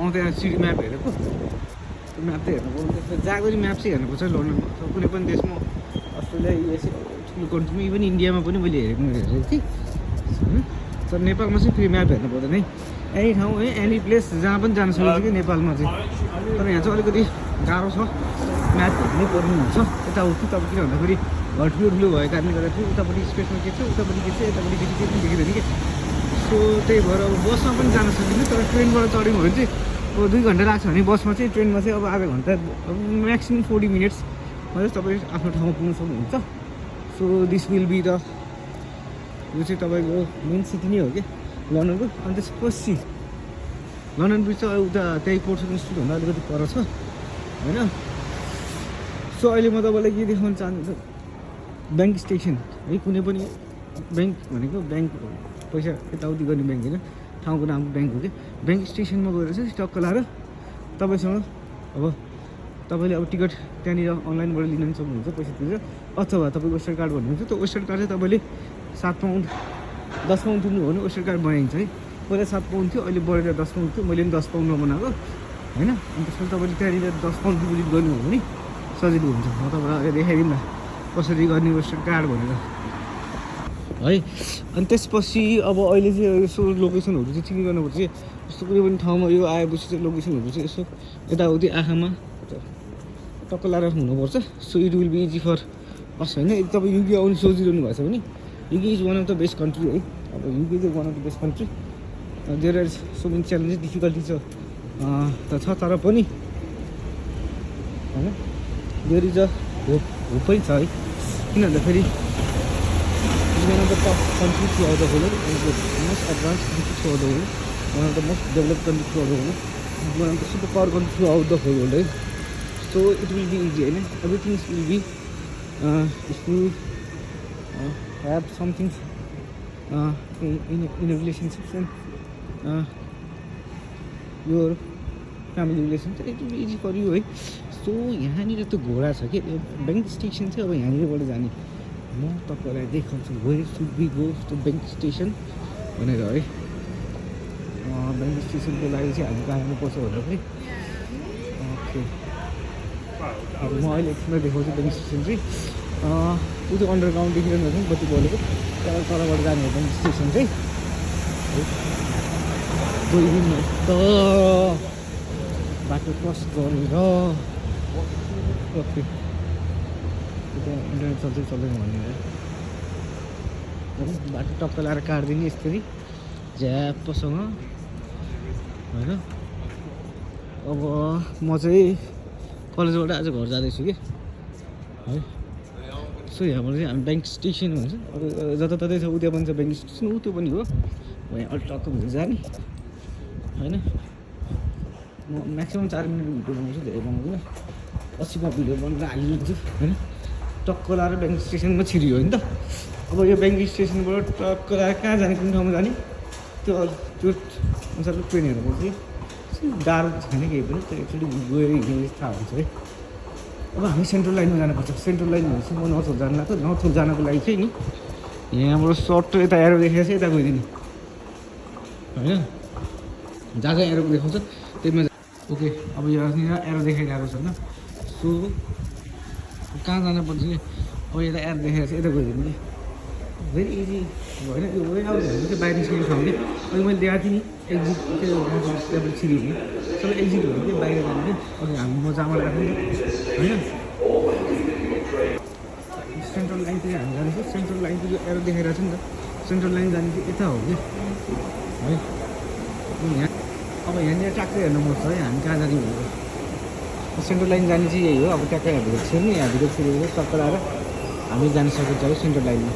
आउँदै CD map हेरेको त्यो म्याप चाहिँ हेर्नु पर्छ जहाँको म्याप चाहिँ हेर्नुपर्छ लन्डनमा अथवा कुनै पनि देशमा अस्ट्रेलिया युएसए ठुलो कन्ट्रीमा इभन इन्डियामा पनि मैले हेरेको थिएँ होइन तर नेपालमा चाहिँ फेरि म्याप हेर्नु पर्दैन है एनी ठाउँ है एनी प्लेस जहाँ पनि जान सकिन्छ कि नेपालमा चाहिँ तर यहाँ चाहिँ अलिकति गाह्रो छ म्याप हेर्नै पर्ने हुन्छ यताउति तपाईँ किन भन्दाखेरि घर ठुलो भएको कारणले गर्दाखेरि उतापट्टि स्पेसमा के छ उतापट्टि के छ यतापट्टि के पनि देखिँदैन कि सो त्यही भएर अब बसमा पनि जान सकिन्छ तर ट्रेनबाट चढ्यौँ भने चाहिँ अब 2 घन्टा लाग्छ भने बसमा चाहिँ ट्रेनमा चाहिँ अब आधा घन्टा म्याक्सिमम् 40 मिनट्समा चाहिँ तपाईँ आफ्नो ठाउँमा पुग्न सक्नुहुन्छ so this will be the यो चाहिँ तपाईँको मेन सिटी नै हो कि लन्डनको अनि त्यसपछि लन्डन ब्रिज चाहिँ उता त्यही पोर्ट्स इन्स्टिट्युटभन्दा अलिकति पर छ होइन सो अहिले म तपाईँलाई के देखाउन चाहन्छु ब्याङ्क स्टेसन है कुनै पनि ब्याङ्क भनेको ब्याङ्क पैसा यताउति गर्ने ब्याङ्क होइन ठाउँको नामको ब्याङ्क हो कि ब्याङ्क स्टेसनमा गएर चाहिँ टक्क लाएर तपाईँसँग अब तपाईँले अब टिकट त्यहाँनिर अनलाइनबाट लिन पनि सक्नुहुन्छ पैसा तिरेर अथवा तपाईँको वेस्टर्न कार्ड भन्नुहुन्छ त्यो वेस्टर्न कार्ड चाहिँ तपाईँले 7 पाउन्ड 10 पाउन्ड तिर्नु हो भने वेस्टर्न कार्ड बनाइन्छ है पहिला 7 पाउन्ड थियो अहिले बढेर 10 पाउन्ड थियो मैले पनि 10 पाउन्डमा बनाएको होइन अनि त्यसपछि तपाईँले त्यहाँनिर 10 पाउन्ड डिपोजिट गर्नुभयो भने सजिलो हुन्छ म तपाईँलाई देखाइदिउँ न कसरी गर्ने वेस्टर्न कार्ड भनेर है अनि त्यसपछि अब अहिले चाहिँ यसो लोकेसनहरू चाहिँ ठिकै गर्नुपर्छ जस्तो कुनै पनि ठाउँमा यो आएपछि चाहिँ लोकेसनहरू चाहिँ यसो यताउति आँखामा टक्क लाएर हुनुपर्छ so it will be easy for us होइन यदि तपाईँ युके आउनु सोचिरहनु भएको छ भने UK is one of the best country है अब युके चाहिँ one of the best country there are so many challenges difficulty त छ तर पनि होइन देयर इज अ होपै छ है किन भन्दाखेरि one of the top countries throughout the world, most advanced countries throughout the world, one of the most developed countries throughout the world, one of the superpower countries throughout the whole world, right? So it will be easy, right? Everything will be if you have something in a relationship and your family relationship, it will be easy for you, right? So यहाँनिर त्यो घोडा छ कि bank station चाहिँ अब यहाँनिरबाट जाने म तपाईँलाई देखाउँछु where should be go to bank station भनेर है ब्याङ्क स्टेसनको लागि चाहिँ हामी कहाँ जानुपर्छ भनेर चाहिँ ओके अब म अहिले एकछिनमा देखाउँछु ब्याङ्क स्टेसन चाहिँ ऊ त्यो अन्डरग्राउन्ड देखिरहनु हुन्छ नि बत्ती बलेको तलबाट जाने हो ब्याङ्क स्टेसन चाहिँ गइदिनु त बाटो क्रस गरेर ओके इन्टरनेट चल्दैन भन्ने बाटो टक्क लाएर काटिदिने यसरी झ्याप्पसँग होइन अब म चाहिँ कलेजबाट आज घर जाँदैछु कि है सो यहाँबाट चाहिँ हामी ब्याङ्क स्टेसन भन्छ अब जताततै छ उता पनि छ ब्याङ्क स्टेसन ऊ त्यो पनि हो यहाँ अलिक टक्क हुन्छ जाने होइन म म्याक्सिमम् 4 मिनट भिडियो बनाउँछु धेरै बनाउँदिनँ 80मा भिडियो बनाएर हालिदिन्छु होइन टक्क लाएर ब्याङ्क स्टेसनमा छिरियो होइन त अब यो ब्याङ्क स्टेसनबाट टक्क लाएर कहाँ जाने कुन ठाउँमा जाने त्यो अनुसारले ट्रेन हेर्नुपर्छ गाह्रो छैन केही पनि त्यो एक्चुली गएर हिँड्ने थाहा हुन्छ है अब हामी सेन्ट्रल लाइनमा जानुपर्छ सेन्ट्रल लाइन भनेपछि म नर्थ होल जानु लाग्छ नर्थ होल जानको लागि चाहिँ नि यहाँबाट सर्ट यता एरो देखाएको छ यता गइदिने होइन जहाँ जहाँ एरो देखाउँछ त्यहीमा ओके अब यहाँनिर एरो देखाइरहेको छ होइन सो कहाँ जानुपर्छ कि अब यता एरो देखाएको छ यता गइदिनु कि भेरी इजी होइन यो वे आउट भनेको चाहिँ बाहिर निस्किने ठाउँ कि अहिले मैले देखाएको थिएँ नि एक्जिट त्यहाँबाट छिरिने सबै एक्जिट भयो कि बाहिर जाने कि अघि हामी म जहाँबाट राख्ने होइन सेन्ट्रल लाइन चाहिँ हामी जाने सेन्ट्रल लाइन चाहिँ यो एरो देखाइरहेको छ नि त सेन्ट्रल लाइन जाने चाहिँ यता हो कि है यहाँ अब यहाँनिर ट्याक्कै हेर्नुपर्छ है हामी कहाँ जाने भनेको सेन्ट्रल लाइन जाने चाहिँ यही हो अब ट्याक्कै हेरेको छिर्ने यहाँभित्र छिरेको टक्क लाएर हामी जान सकिन्छ है सेन्ट्रल लाइनमा